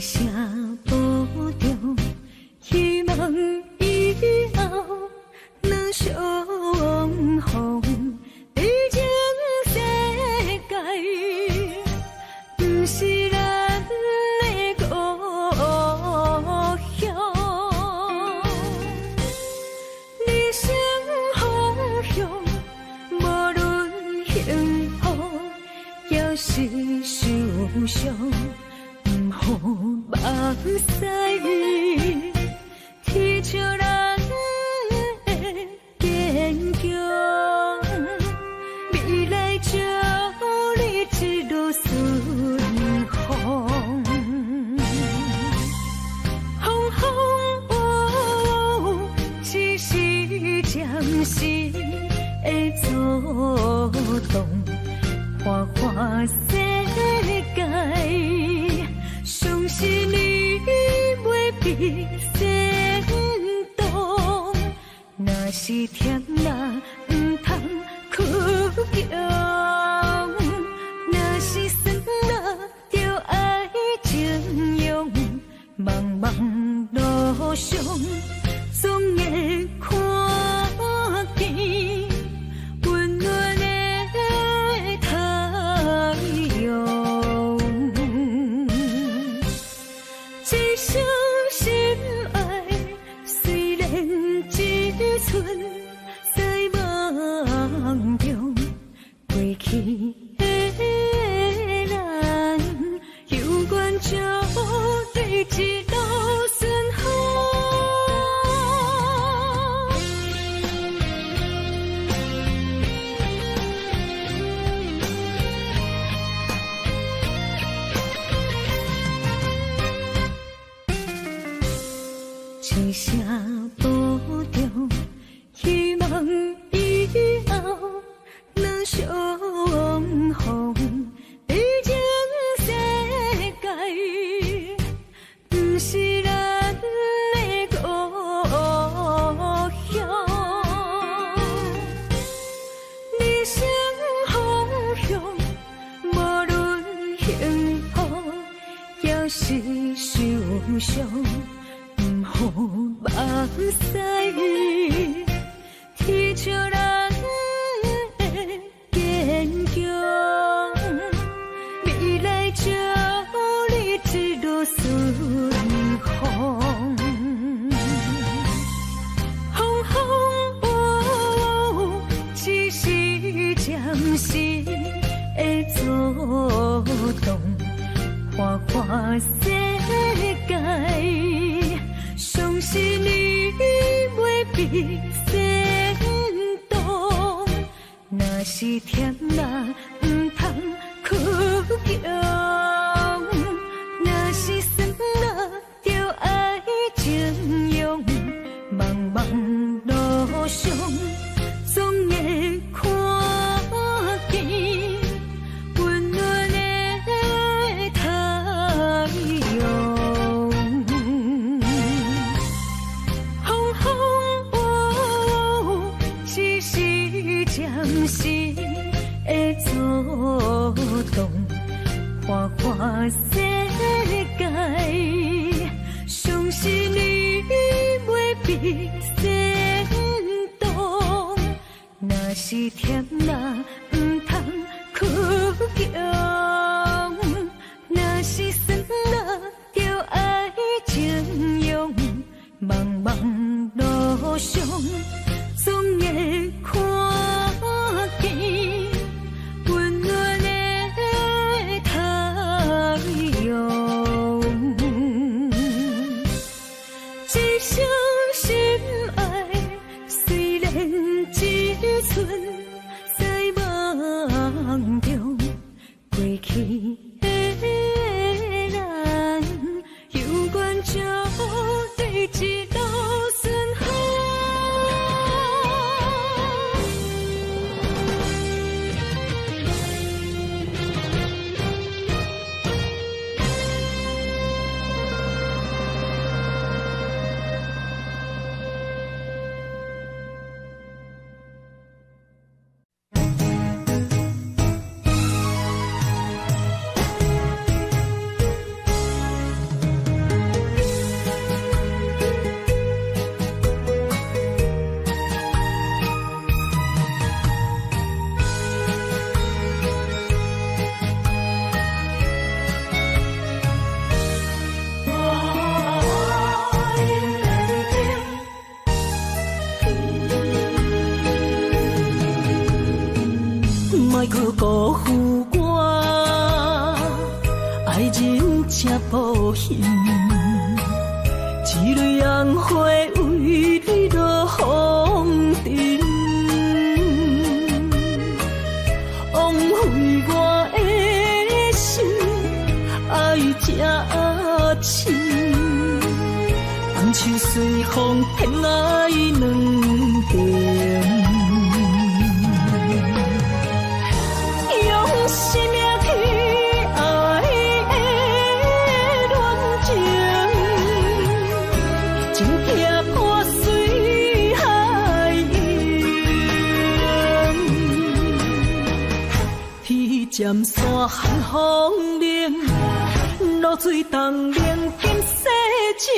声保重，希望以后能相逢。毕竟世界不是咱的故乡，人生方向无论幸福也是受伤。好目屎，天笑咱的坚强，未来祝你一路顺风。风风雨雨，只是暂时的作动，花花世界。相信你袂比先动，若是甜啦，唔通哭强；若是酸啦，就爱情用。茫茫路上，总会看见温暖的太阳。一生心爱，虽然一寸在梦中，过去的咱，有缘就对一路顺风。一声保重，希望以后能相逢。毕竟世界不是咱的故乡，人生方向无论幸福也是受伤。好目屎，天笑咱的坚强，未来祝你一路顺风。风风雨雨，只是暂时的作动，花花世界。相信你袂比先动，若是甜啦，唔通哭强；若是酸啦，就爱情用。茫茫路上，总会看见温暖的太阳。暂时的作动，花花世界。相信你袂比先动，若是甜啦，唔通哭强；若是酸啦，就爱情用。茫茫路上，总会看见温暖的太阳。一生心爱，虽然一寸在梦中，过去的咱，有缘就对一路顺风。莫去辜负我，爱人正无幸，一蕊红花为你落风尘，枉费我的心爱这深，放手随风偏爱两边。生命去爱的恋情，情劈破水海洋，天渐山寒风冷，露水东冷金世情，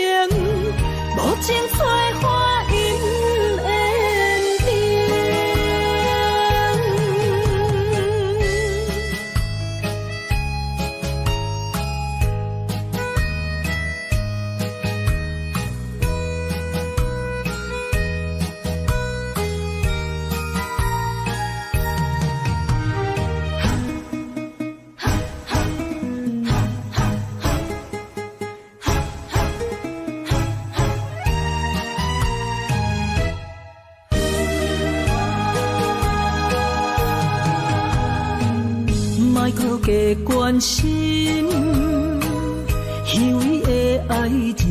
无情催花因缘定。莫加关心虚伪的爱人，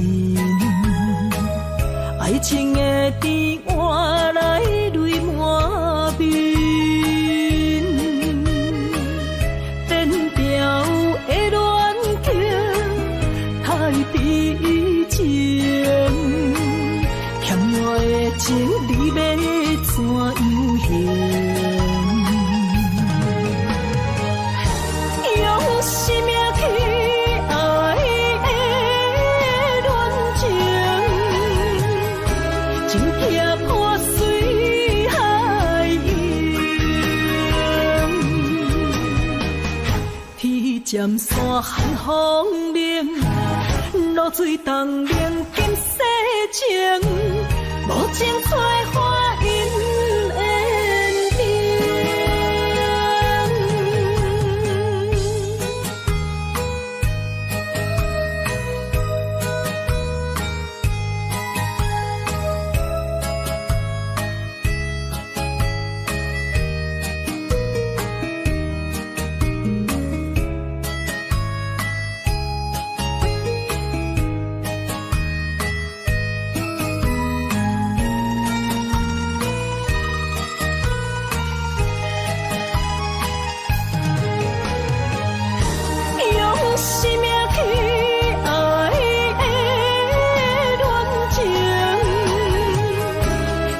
爱情的甜换来泪满面，变调的恋情太悲情，欠我的情你要怎样还？生命去爱的恋情，情劈破水海洋，天渐山寒风冷，露水东冷金世情，无情催花因缘定。生命去爱的恋情，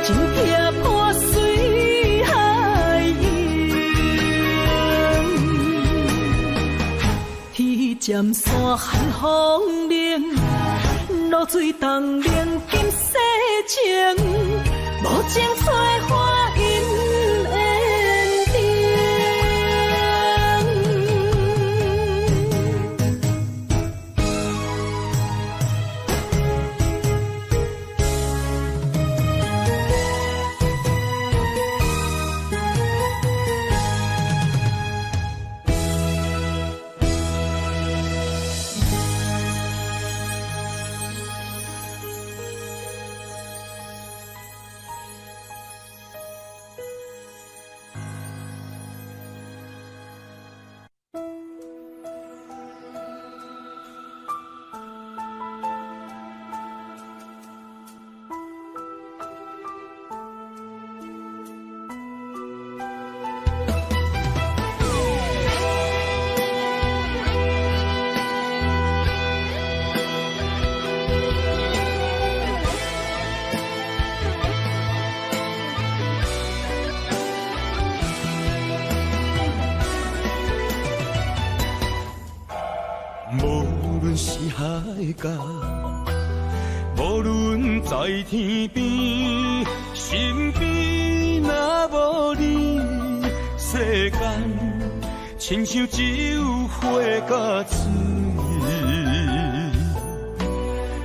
情劈破水海洋，天渐山寒风冷，露水东冷金世情，无情催花因缘定。无论是海角，无论在天边，身边若无你，世间亲像只有火甲水。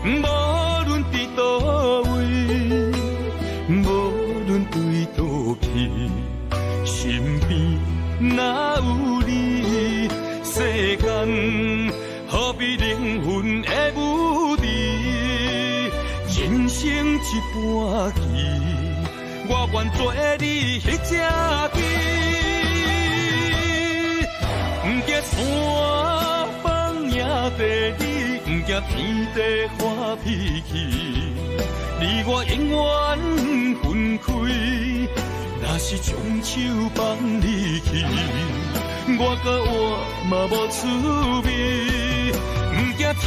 无论伫倒位，无论对倒去，身边哪有你？世间何必灵魂的舞池？人生一半棋，我愿做你迄只棋。不惊山崩也地理，不惊天地发脾气。你我永远分开，若是将手放你去，我甲我嘛无滋味。不惊天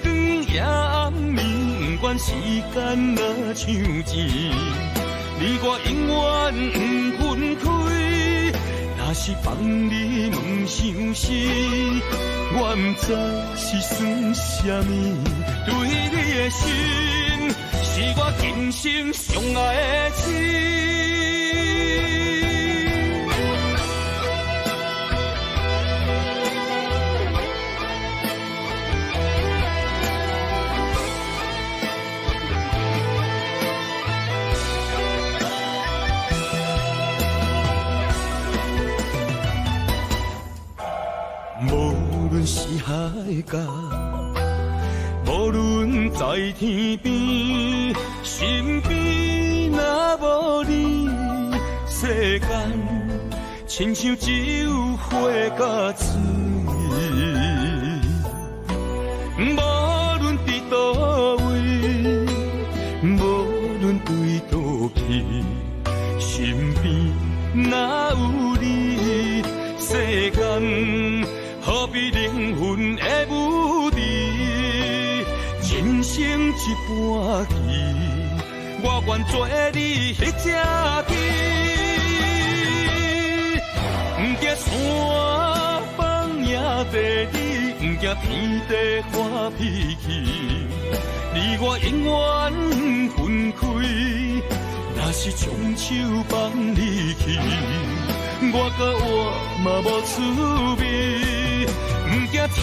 光也暗暝，不管时间若像钱，你我永远不分开。若是放你问伤心，我不知是算什么。对你的心，是我今生上爱的情。无论是海角，无论在天边，身边若无你，世间亲像只有火甲水。无论伫倒位，无论对倒去，身边若有你，世间何必灵魂的舞池？人生一半棋，我愿做你迄只棋。不惊山崩也地理，不惊天地发脾气。你我永远分开，若是将手放你去，我甲我嘛无滋味。不惊天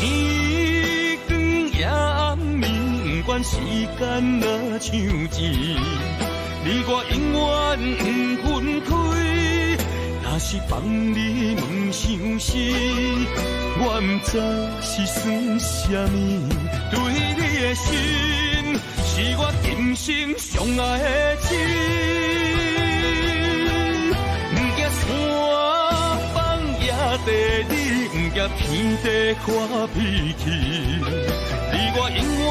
光也暗暝，不管时间若像钱，你我永远不分开。若是放你问伤心，我不知是算什么。对你的心，是我今生上爱的情。不惊山崩也地理，不惊天地发脾气。你我永远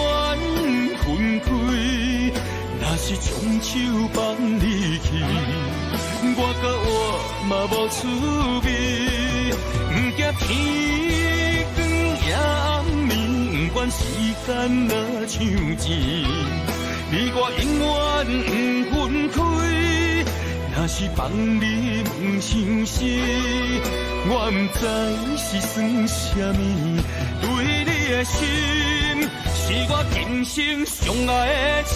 分开，若是将手放你去，我甲我嘛无滋味。不惊天光也暗暝，不管时间若像钱，你我永远分开。若是放你问伤心，我不知是算什么。对你的心，是我今生上爱的情。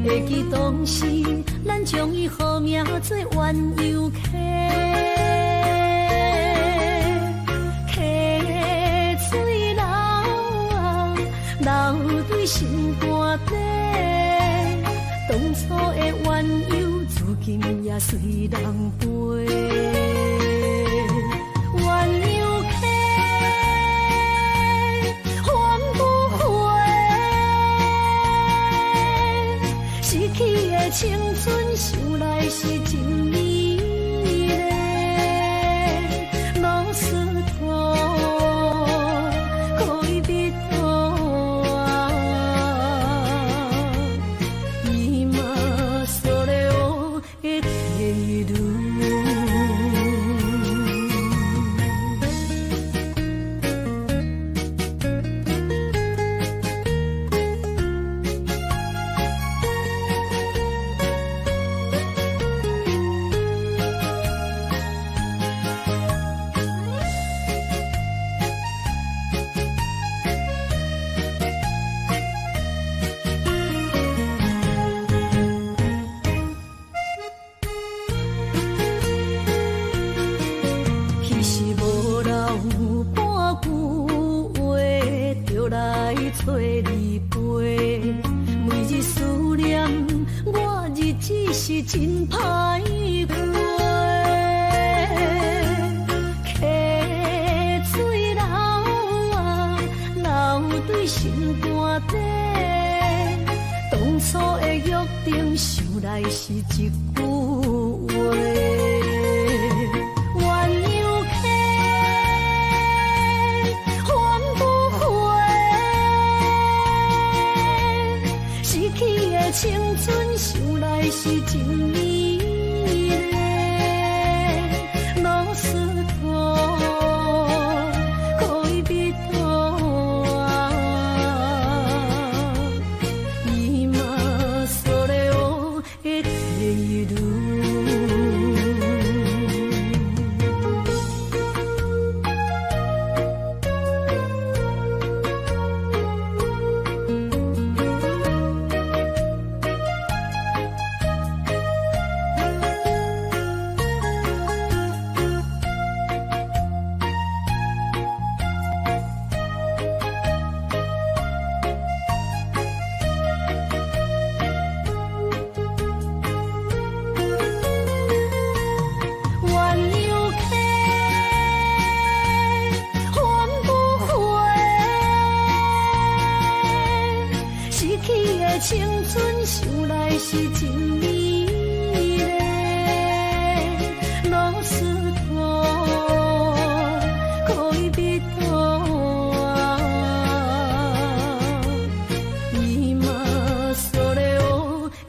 会记当时，咱将伊号名做鸳鸯溪，溪水流啊，流对心肝底。当初的鸳鸯，如今也随人飞。鸳鸯溪，缘不回。青春想来是真美丽，老师徒可以比多啊，伊嘛所了的地路。找你陪，每日思念，我日子是真歹过。溪水流啊，流对心肝底。当初的约定，想来是一句话。青春想来是真美丽，老师徒可以比多啊，伊嘛所了的地路。青春想来是真美丽，老师徒可以比多啊，伊嘛所了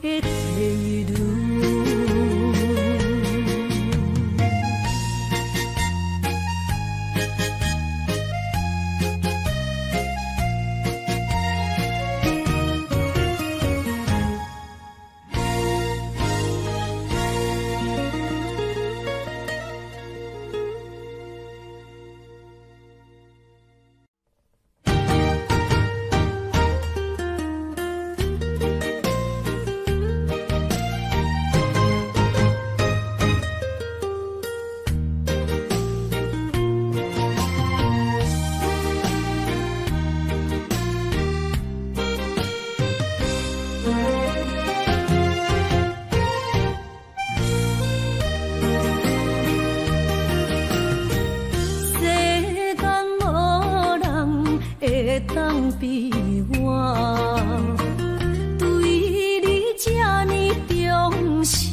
的地路。当比我对你这呢重视，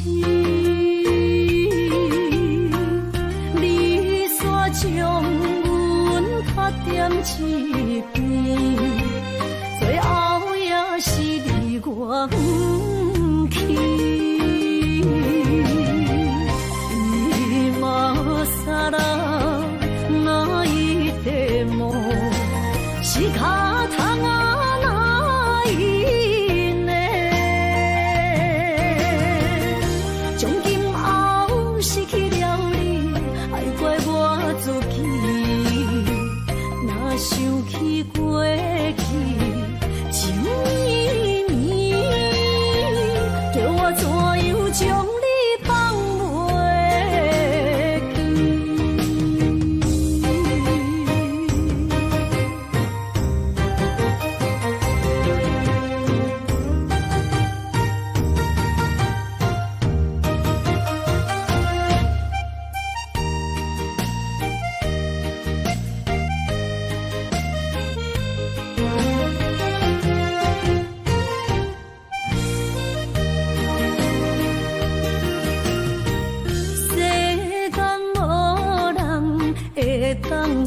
你煞将阮较点一边，最后也是你我不去，伊嘛撒啦那一点梦。是脚痛啊，哪一呢？从今后失去了你，爱怪我自己。若想起过去，情绵绵。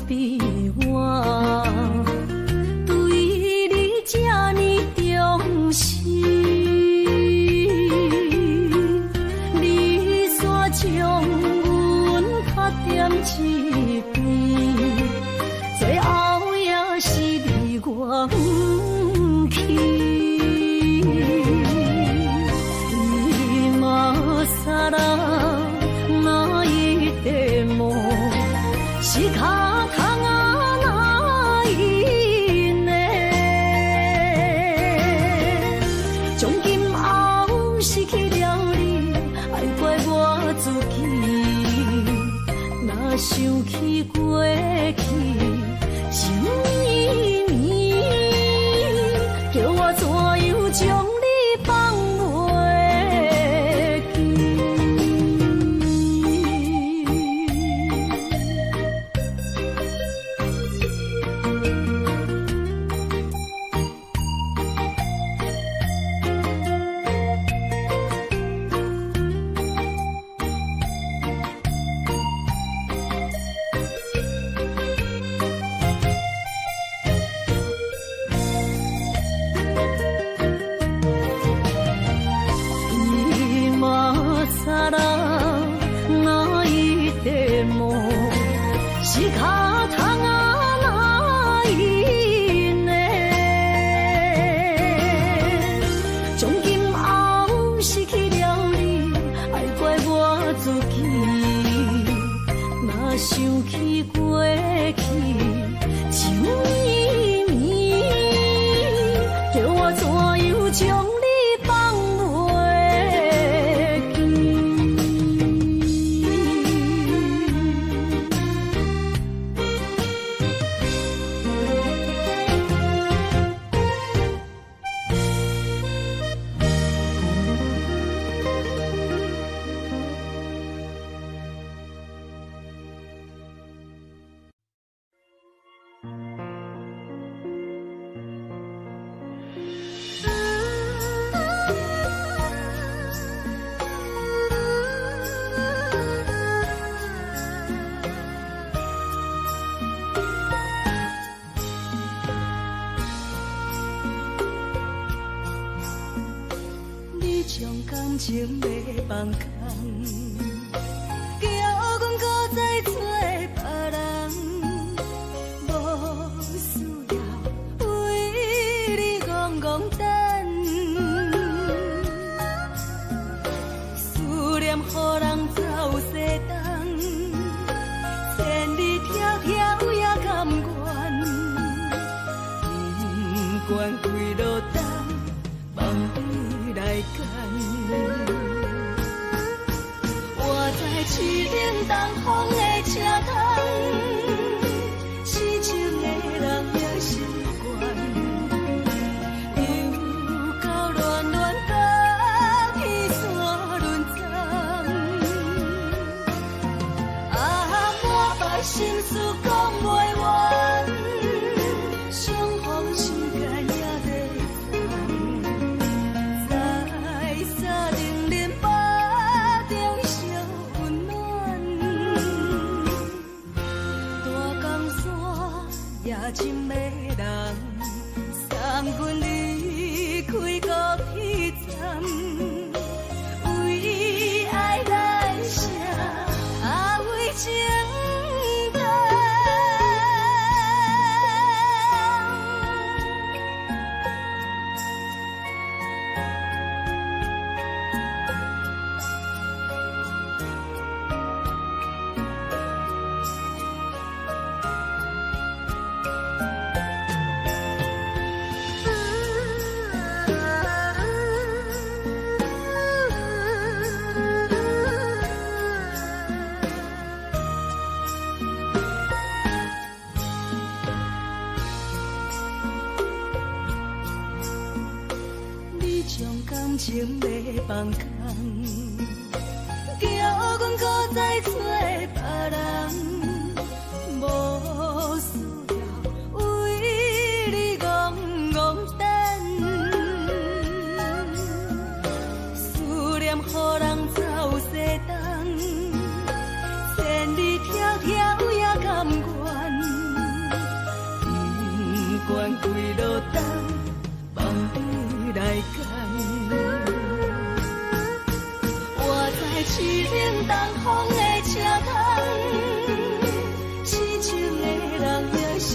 比我对你这呢重视，你煞将阮拍点一边，最后也是离我不去。你嘛啥啦？那一点梦是卡通啊，那一年，从今后失去了你，爱怪我自己。若想起过去情绵绵，叫我怎样将你放袂记？想起过去情绵绵，叫我怎样将你放袂记？将感情要放空，叫阮搁再找别人，无需要为你戆戆等，思念予人走西东，千里迢迢也甘愿，不管几落冬，望你来干。我在市顶东风的车窗，痴情的人也习惯，又到乱乱甲彼山论丛，满腹心事讲袂完，相逢时间也在藏，在沙丁林巴中烧温暖，大江山夜深的人，送阮离开孤僻站，为爱来生，为情。将感情要放空，叫阮搁再找别人，无需要为你戆戆等，思念予人走西东，千里迢迢也甘愿。等，梦里来牵。我在市顶东风的车窗，痴情的人也习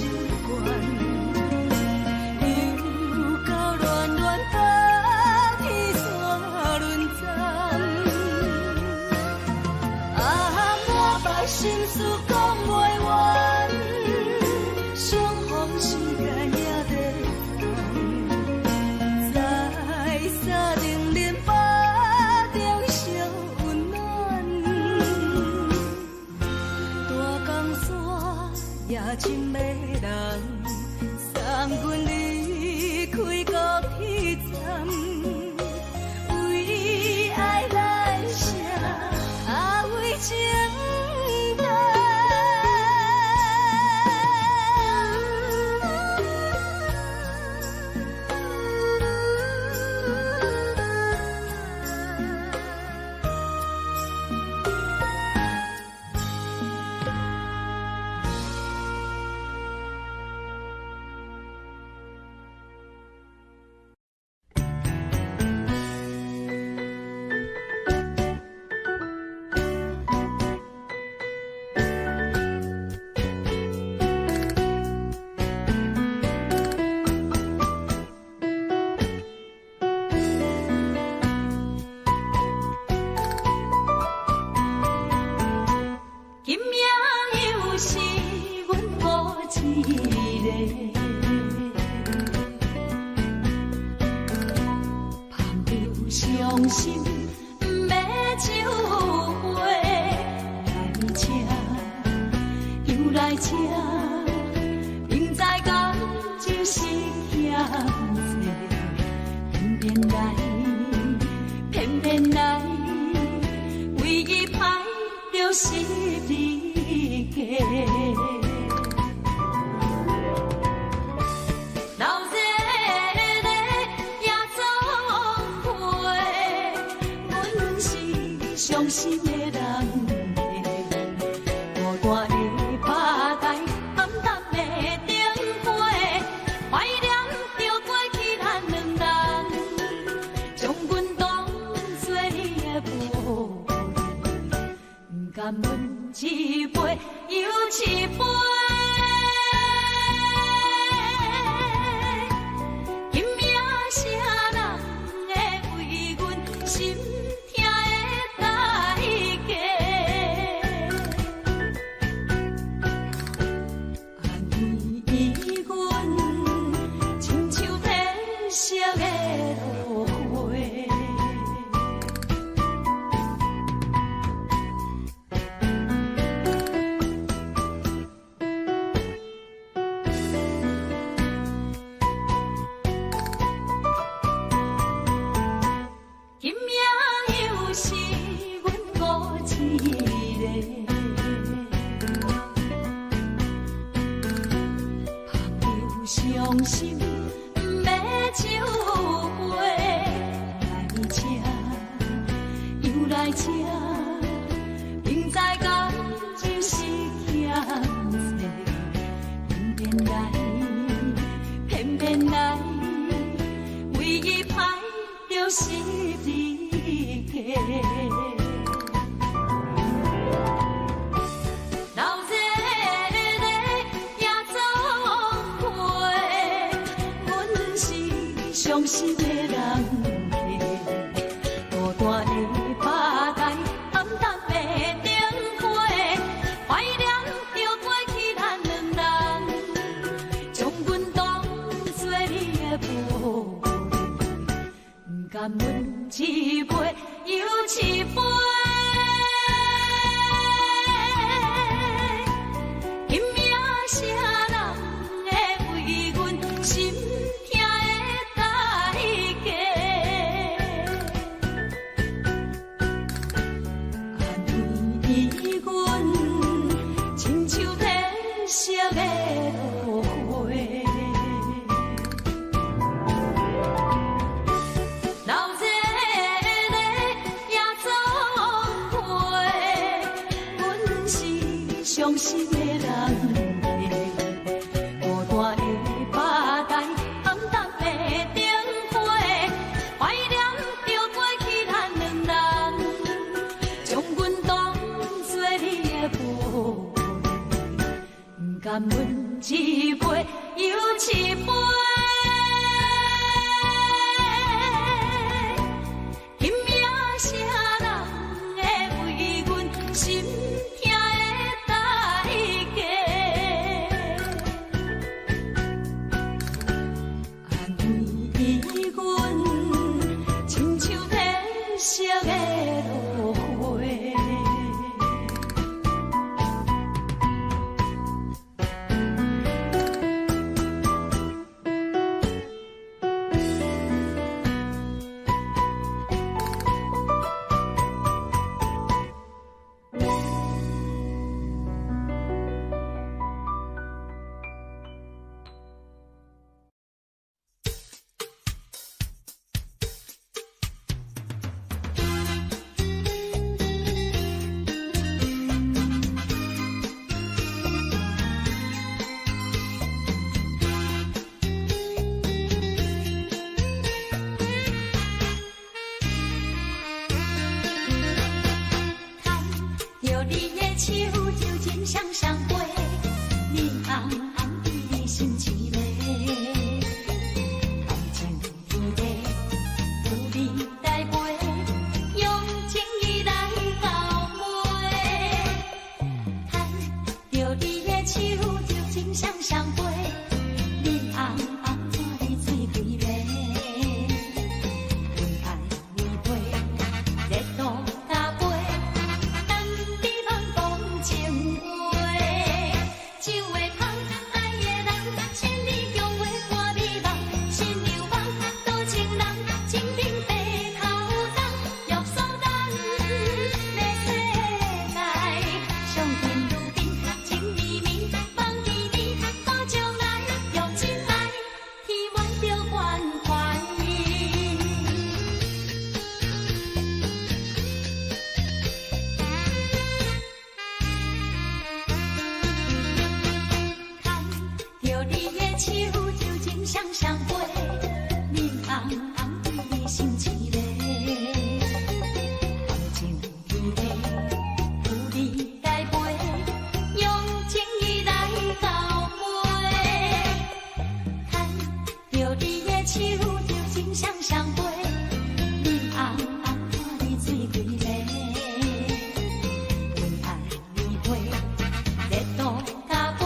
惯，又到乱乱搭天线轮站。满腹心事讲袂完，相逢时间也在等，在沙丁林巴中相温暖。大江山也深的人，送阮离开高铁站，为爱来写，为情。伤心要酒杯来吃，又来吃，明知感情是险多，偏偏来，偏偏来，为伊歹着是你家。伤心的人，孤单的拍台，暗淡的灯花，怀念着过去咱两人，将阮当作你的宝贝，不甘阮一杯又一杯。今夜啥人会为阮心？伤心要酒杯来吃，又来吃，明知感情是险多，偏偏来，偏偏来，为伊歹着是你家。伤心的人，孤单的拍台，暗淡的灯花，怀念着过去咱两人，将阮当作你的宝贝，不甘阮一杯又一杯。今夜啥人会为阮心？伤心的人，孤单的拍台，暗淡你的手就真双双飞，你红红对你心痴迷，感情天地，有你栽培，用情意来交媒。牵着你的手就真双双飞，你红红看你水规暝，恩爱为陪，热度加杯。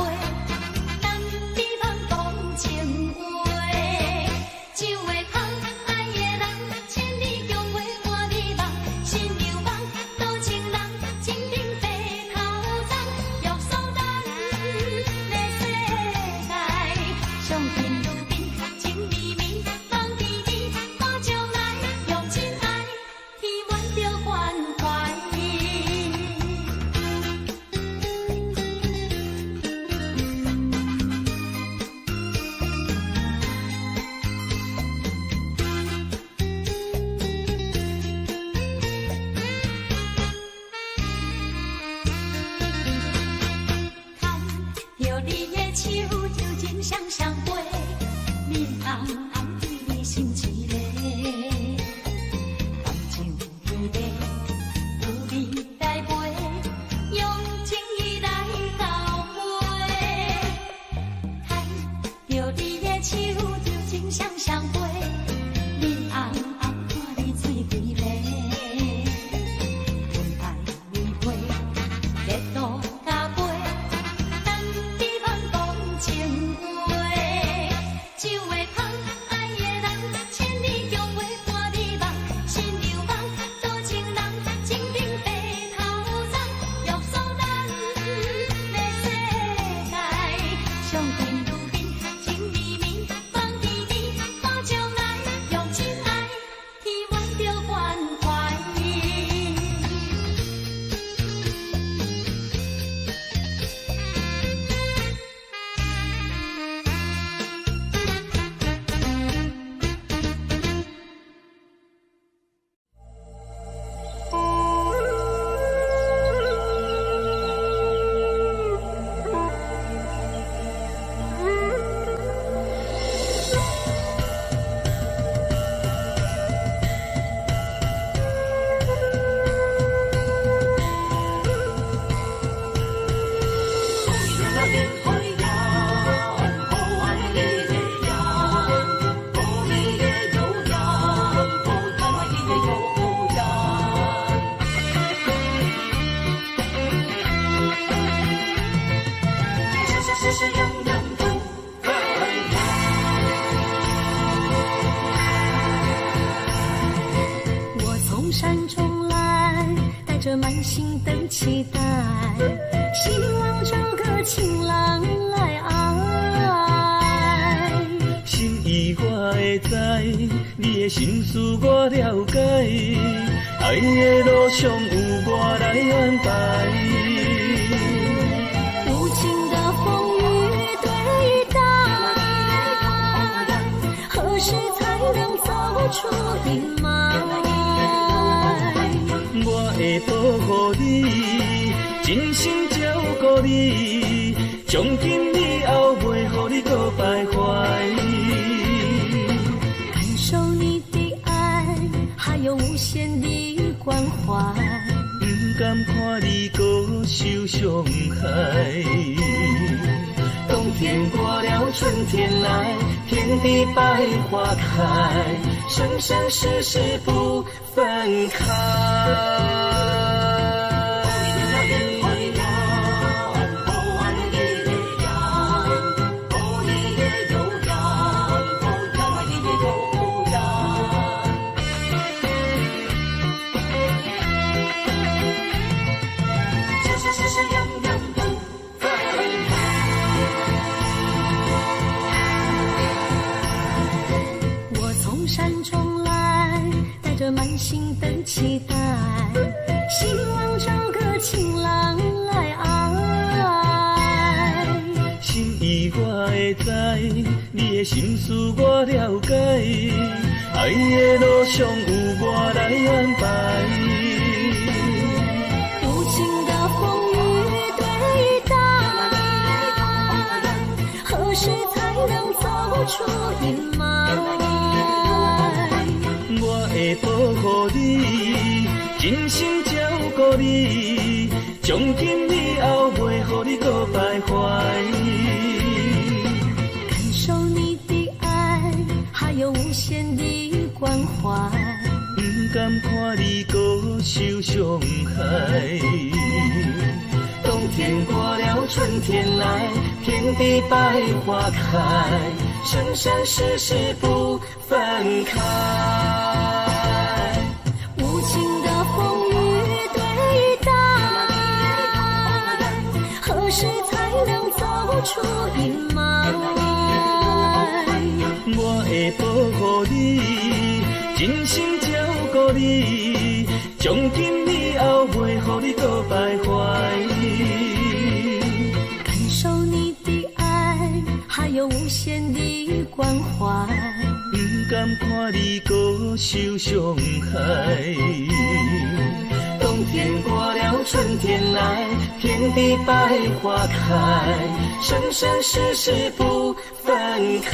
着满心的期待，希望找个情郎来爱。心意我会知，你的心思我了解，爱的路上有我来安排。无情的风雨对待，何时才能走出阴霾？我会保护你，真心照顾你，从今以后袂予你搁徘徊。感受你的爱，还有无限的关怀。敢看你搁受伤害。冬天过了，春天来，天地百花开，生生世世不分开。满心的期待，希望找个情郎来爱。心意我会知，你的心思我了解，爱的路上有我来安排。无情的风雨对待，何时才能走出阴霾？我会保护你，真心照顾你，从今以后袂予你搁徘徊。感受你的爱，还有无限的关怀。不敢看你搁受伤害。冬天过了，春天来，天地百花开，生生世世不分开。无情的风雨对待，何时才能走出阴霾？我会保护你，真心照顾你，从今以后袂予你搁徘徊。感受你的爱，还有无限的关怀。不敢看你搁受伤害。冬天过了，春天来，天地百花开，生生世世不分开。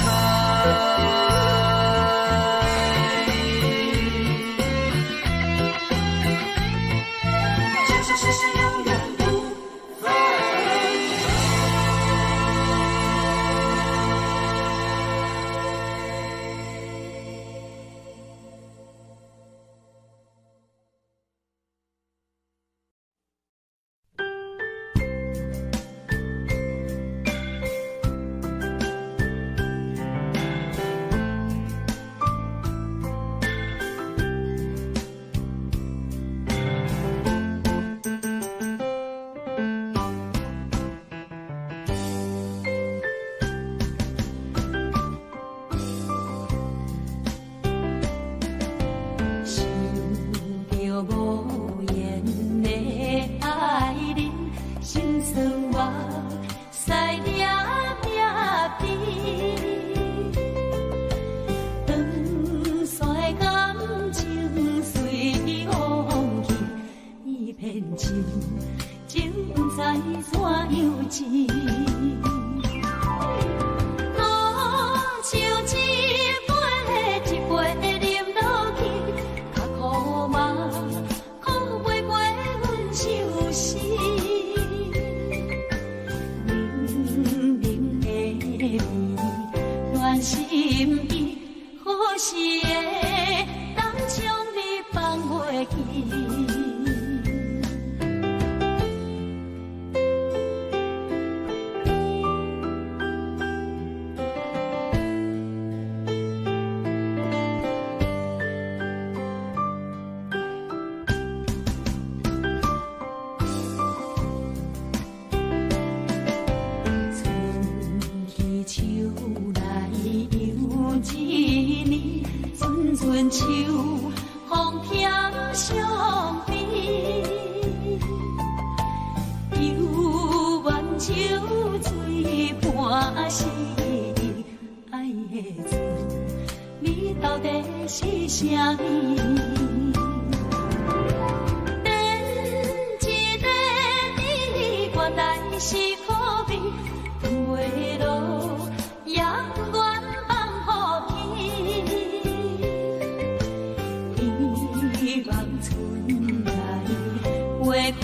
秋风添伤悲，犹怨秋水半时，爱的滋味到底是啥物？电一个你原来是可悲，断袂落阳光放雨天，希望春来月光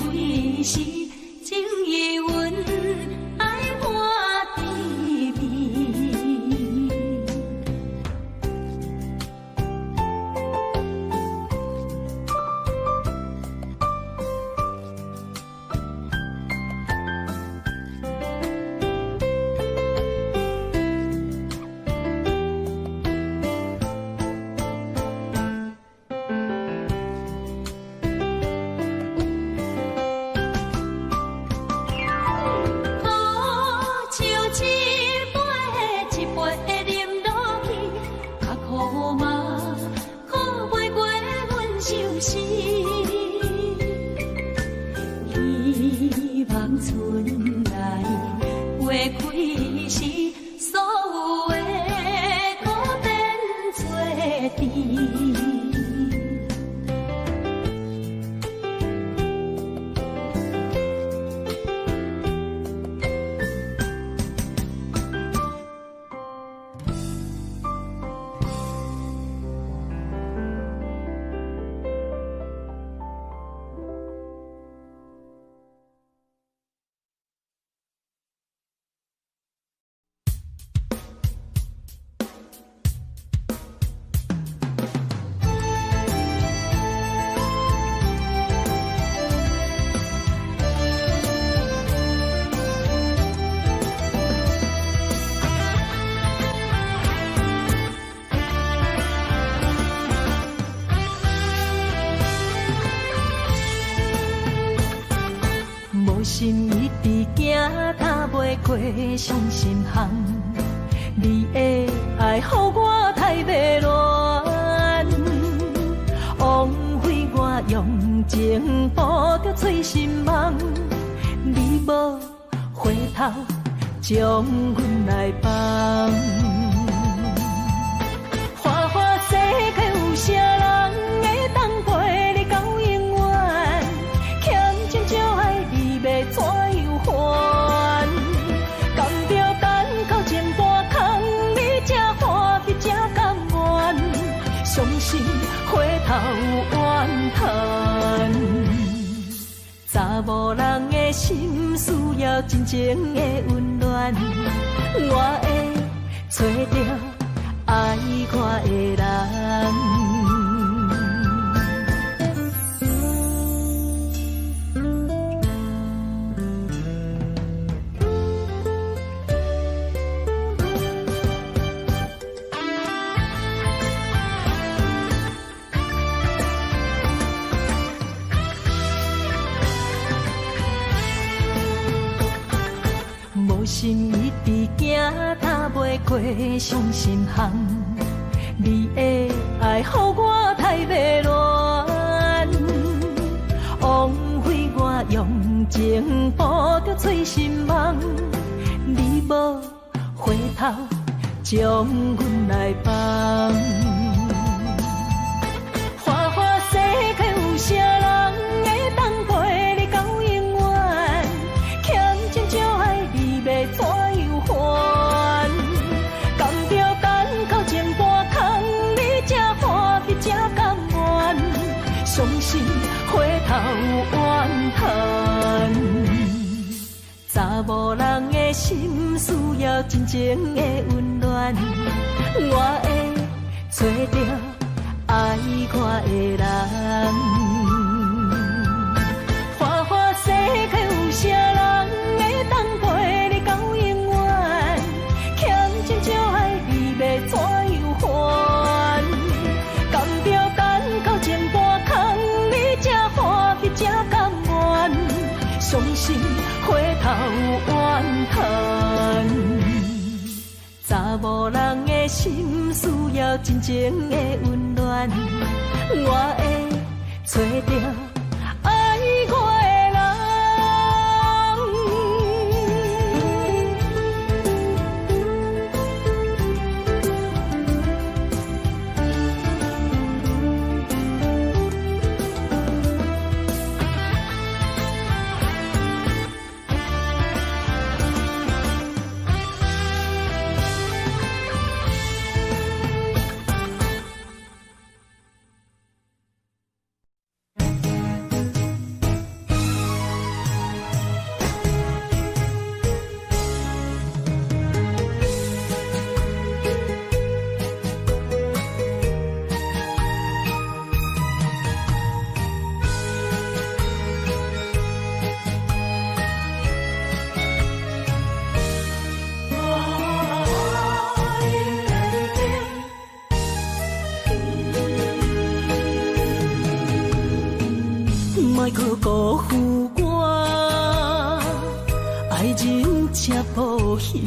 休息。希望春来花开时，所有的都变做甜。心一直行，踏袂过伤心巷。你的爱，予我太迷乱，枉费我用情捕着醉心梦。你无回头，将阮来放。花花世界有啥人会当陪你到永远？欠情就爱你要怎样还？甘着等到前半空，你才欢喜才甘愿，伤心回头怨叹。查某人的心需要真情的温暖，我会找到爱我的人。心一直行，踏袂过伤心巷。你的爱，予我太迷乱，枉费我用情捕着醉心梦。你无回头，将阮来放。花花世界有啥人会当陪你到永远？欠情就爱你要怎样还？甘着等到前半空，你才欢喜才甘愿，伤心回头怨叹。查某人的心需要真情的温暖，我会找到爱我的人。花花世界有啥人会当陪你到永远？欠情就爱你要怎样还？甘着等到前半空，你才欢喜才甘愿，伤心回头怨叹。查某人的心需要真情的温暖，我会找到爱我的人。莫去辜负我，爱人才无幸，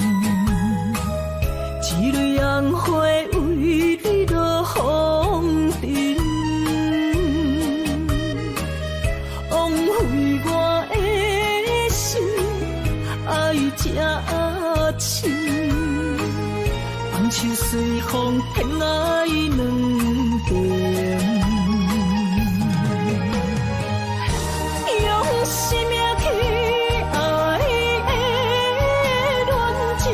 一蕊红花为你落风尘。车亲，红树随风偏爱两边，用生命去爱的恋情，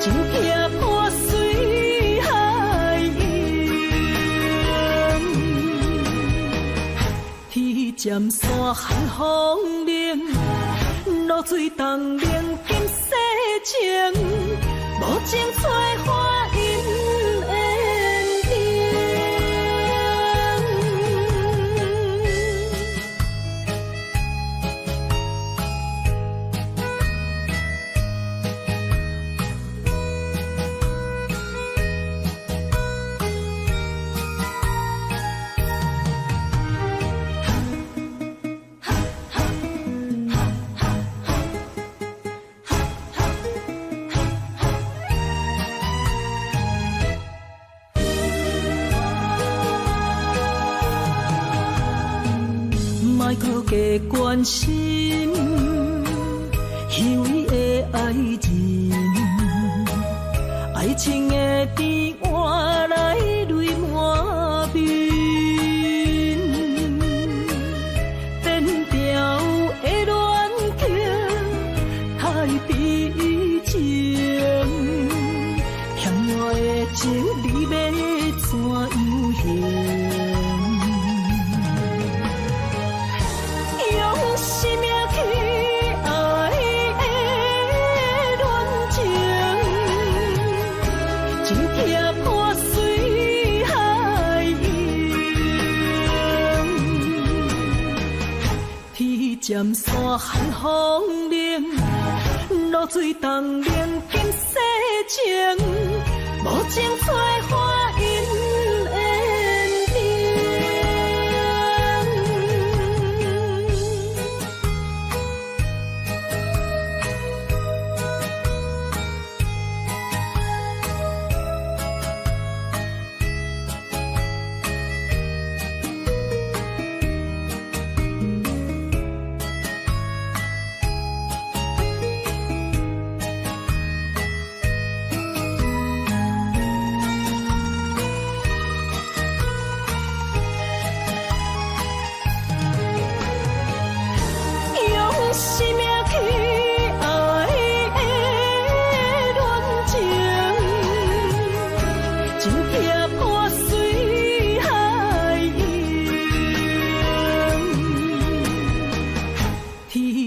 真痛破水海涌，天渐山寒风冷。露水东冷金世情，无情催花因缘莫搁加关心虚伪的爱人，爱情的甜换来泪满面，变调的恋情太悲情，欠我的情你要怎样还？生命去爱的恋情，真痛破水海涌，天渐山寒风冷，露水东冷金世情，无情催花因缘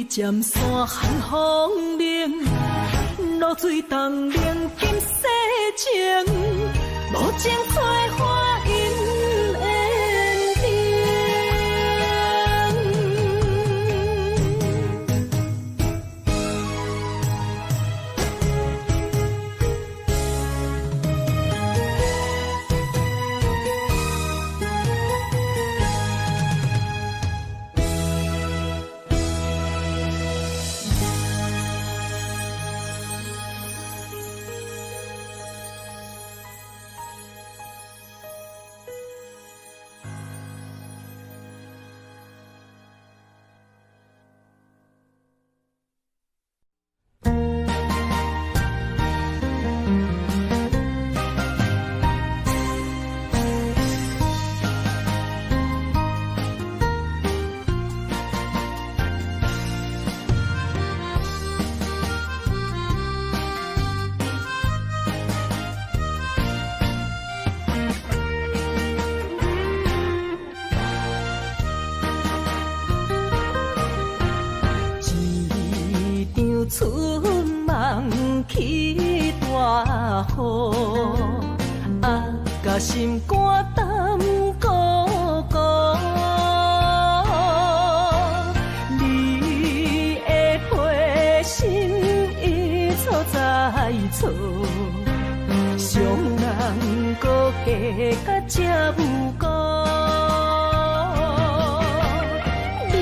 渐山寒风冷，露水东冷金世情，无情催花因缘春梦起大雨，甲心肝胆孤孤。你的陪心已错在错，伤人搁加甲这无辜。你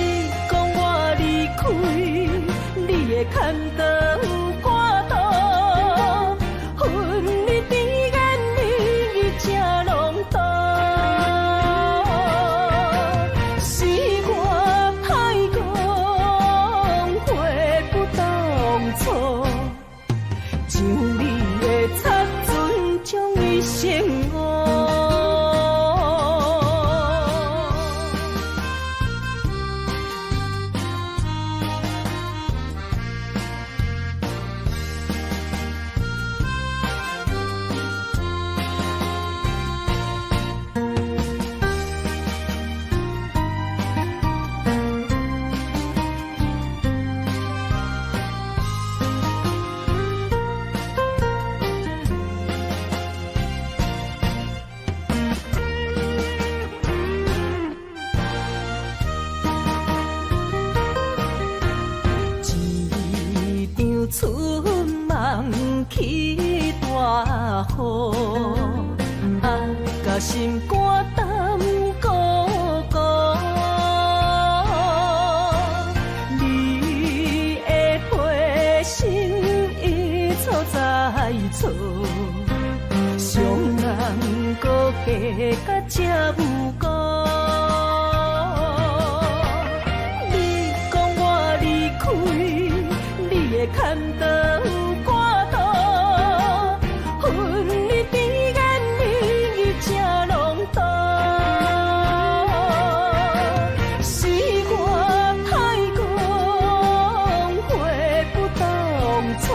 讲我离开，你的牵肠挂肚，恨你甜言蜜语这浓度，是我太戆，回不雨，甲心肝胆孤孤。你的花心已错在错，伤人搁加甲这有辜。你讲我离开，你会牵倒赶倒，恨你甜言蜜语这拢多，是我太戆悔不当初，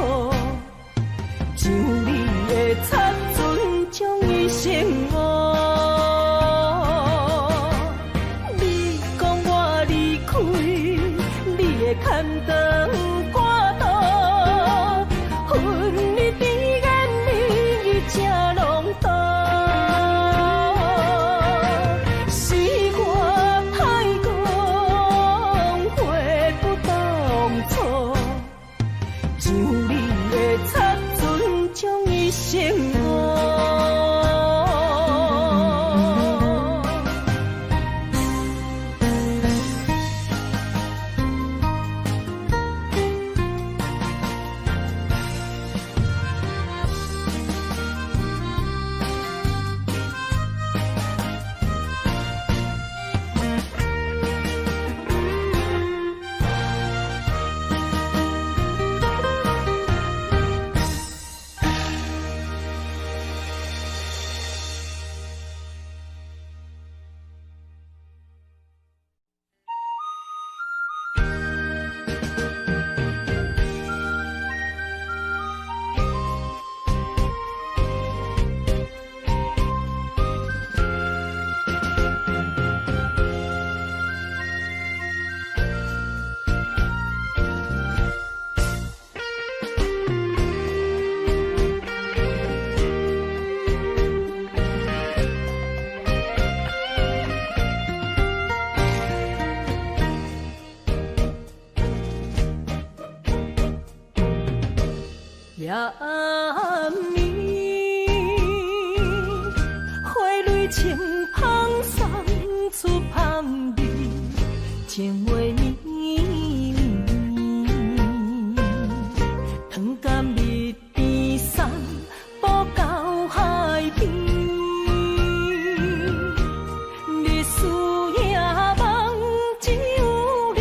像你的插船将伊生误。你讲我离开，你会牵倒赶倒，恨你甜言蜜语这拢多，是我太戆悔不当初，像你的插船将伊生误。夜暝，花蕊清芳送出香味，情话绵绵，糖甘蜜甜送步到海边，日思夜梦只有你，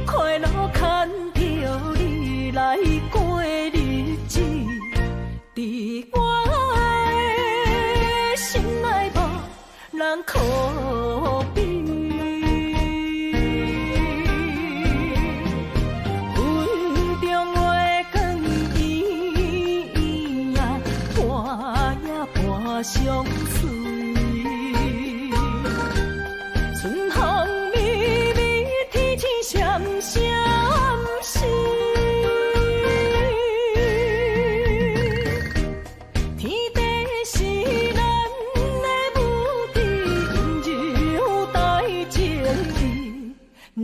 快乐牵着你来过。伫我的心内无人可比，云中月光圆啊，半夜半相随，春风微微，天星闪闪闪。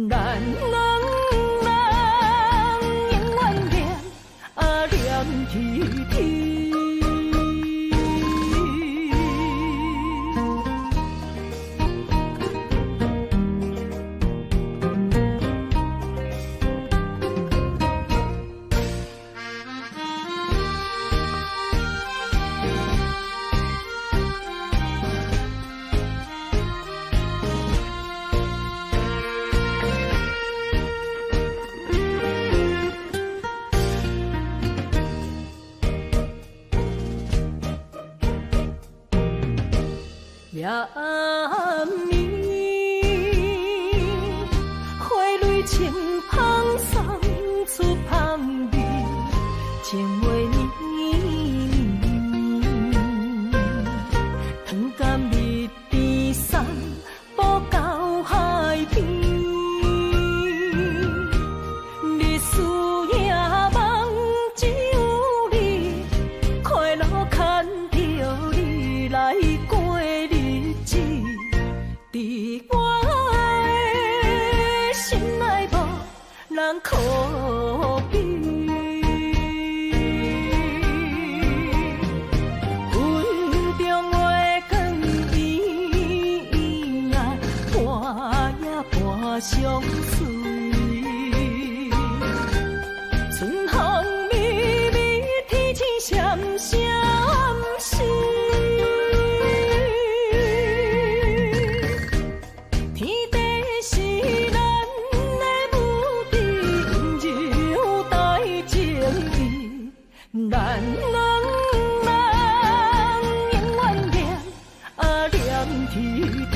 咱两人永远念啊念天天。夜暝，花蕊清芳送出香味，情话绵绵，糖甘蜜甜送步到海边，日思夜梦只有你，快乐牵着你来过。相随。春风微微，天星闪闪烁。天地是咱的母亲，柔带情意，咱两人永远念天地。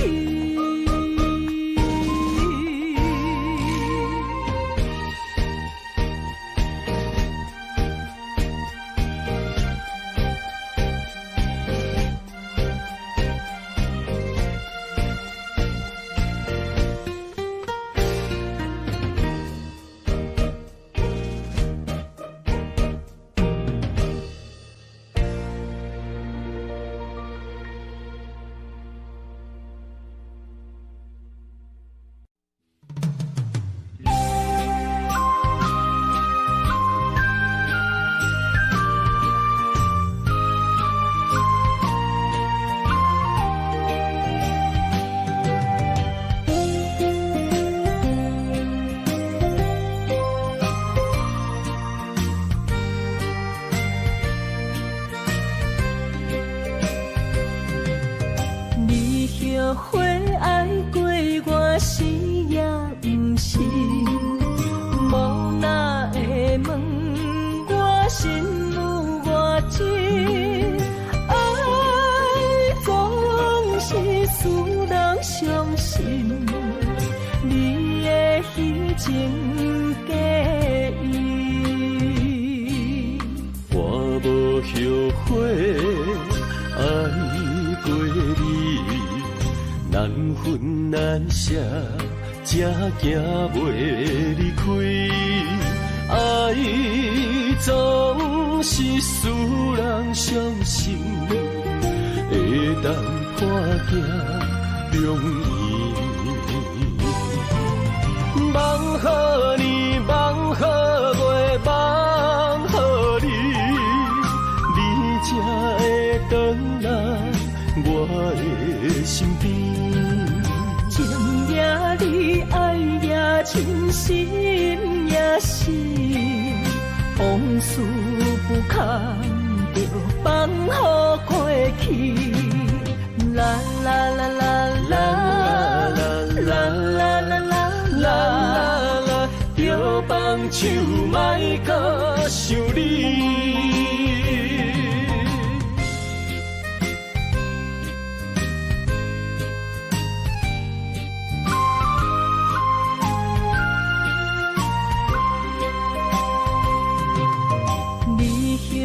后悔爱过我是也不是，无哪会问我心有偌深，爱总是使人伤心，你的虚情假意，我无后悔爱过你。难分难舍，才行袂离开。爱总是使人伤心，会当看行容易。梦好你，梦好月，梦好你，你才会回来我的身边。情也你，爱也真，心也是，往事不堪着放乎过去。啦啦啦啦啦啦啦啦啦啦，着放手，莫搁想你。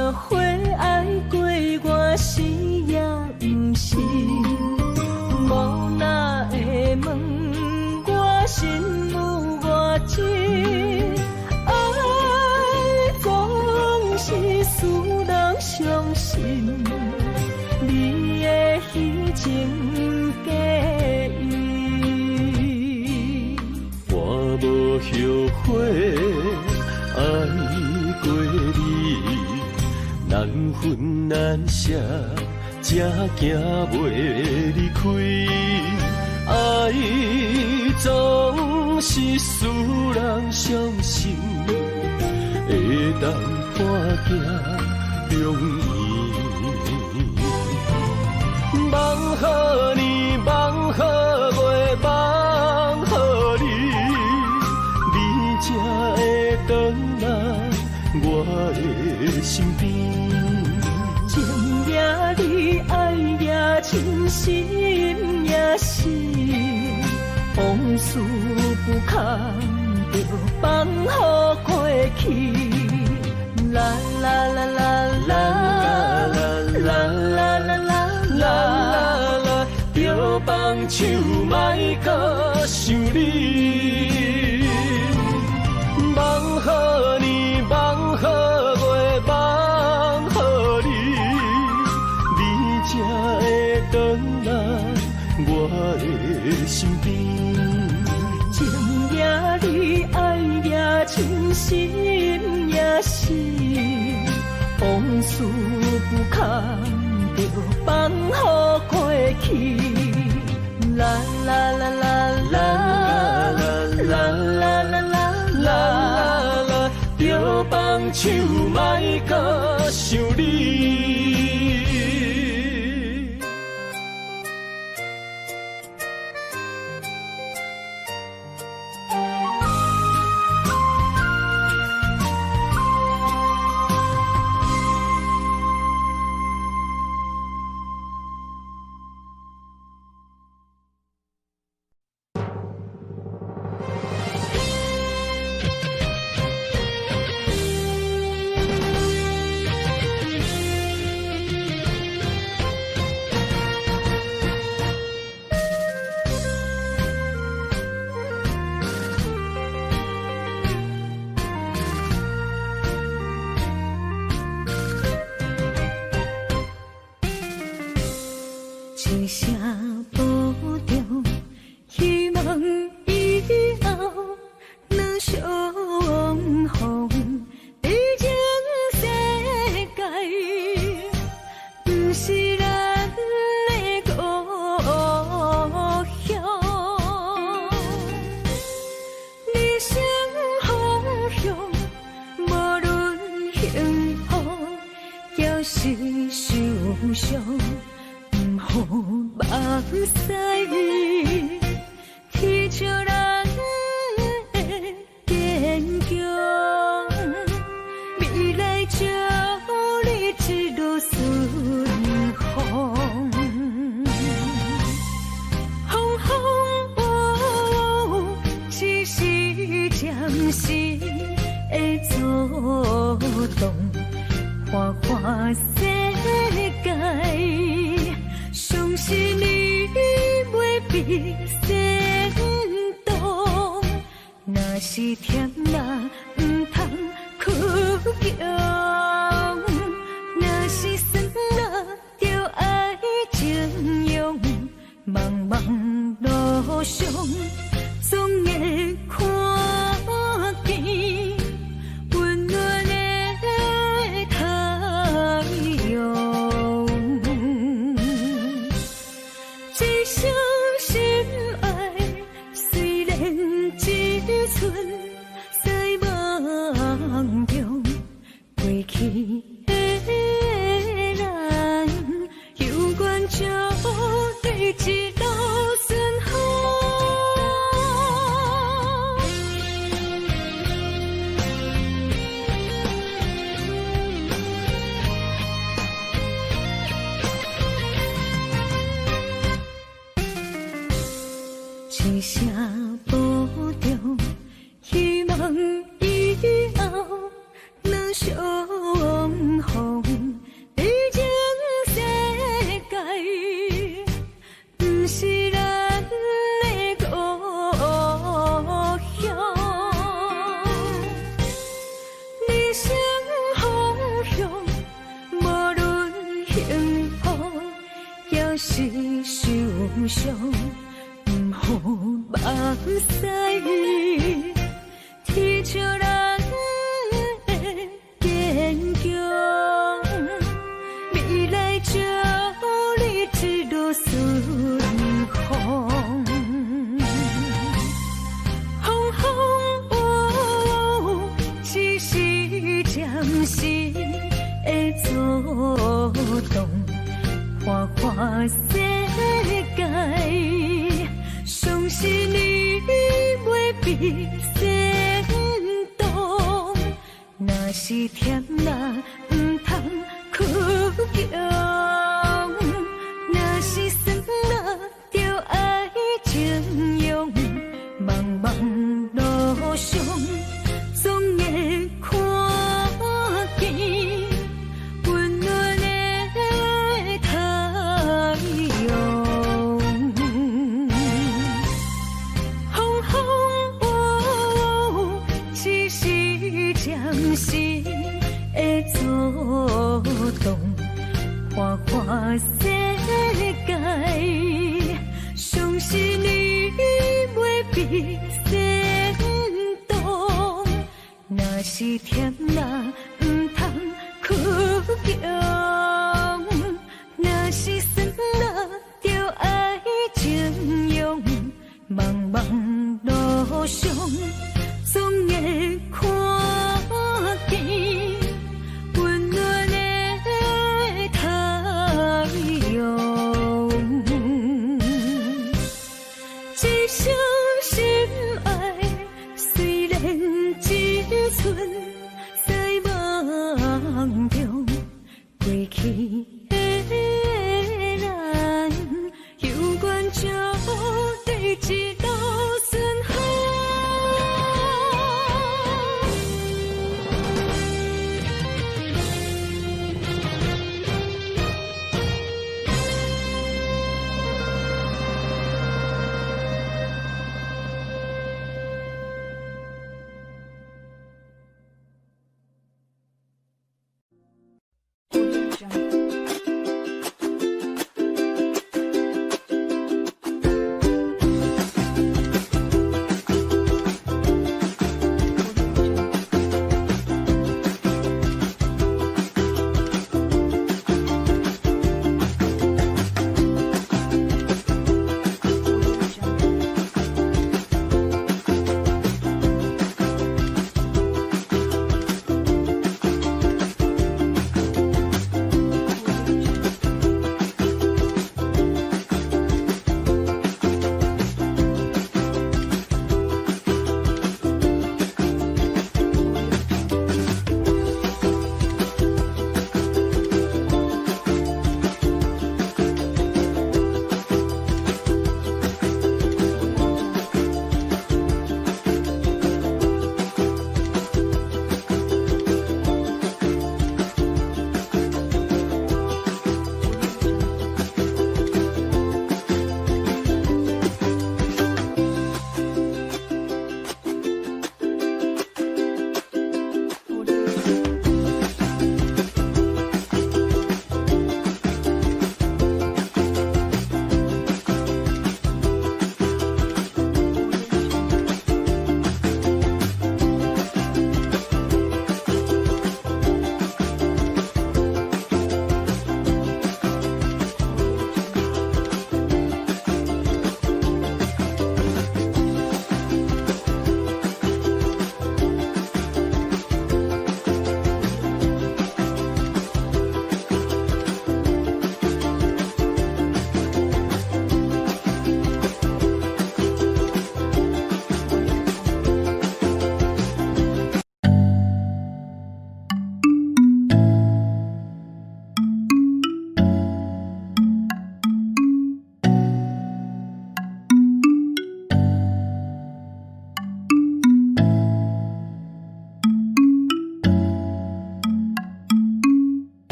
后悔爱过我是也不是，无哪会问我心有偌深，爱总是使人伤心，你的虚情假意，我无后悔爱过你。难分难舍，才行袂离开。爱总是使人伤心，会当看行容易。梦好你，梦好月，梦好你，你才会回来我的身边。情也你，爱也真，心也是，往事不堪着放乎过去。啦啦啦啦啦啦啦啦啦啦，着放手，莫搁想你。梦好你，梦好月，梦好你，你才会回来我的身边。情也你，爱也真，心也是，往事不堪着放乎过去。啦啦啦啦啦啦。手莫搁想你。一声保重，希望以后若相逢，毕竟世界不是咱的故乡。人生方向，无论幸福，还是受伤。好目屎，天照咱的坚强，未来祝你一路顺风。风风雨雨，只是暂时的作动，花花世界。相信你袂比先动，若是甜啦，唔通哭强；若是酸啦，就爱情用。茫茫路上，总会看见温暖的太阳。一生心爱，虽然一寸在梦中，过去的咱，有缘就对一路顺风。一声保重，希望以后若相逢，毕竟世界不是咱的故乡。人生方向，无论幸福还是受伤。好目屎，天照咱的坚强，未来祝你一路顺风。风风雨雨，只是暂时的作动，花花世界。相信你袂比先动，若是甜啦，唔通哭强；若是酸啦，就爱情用。茫茫路上，总会看见温暖的太阳。暂时的作动，花花世界。相信你袂比先动，若是甜啦，唔通哭强；若是酸啦，就爱情用。茫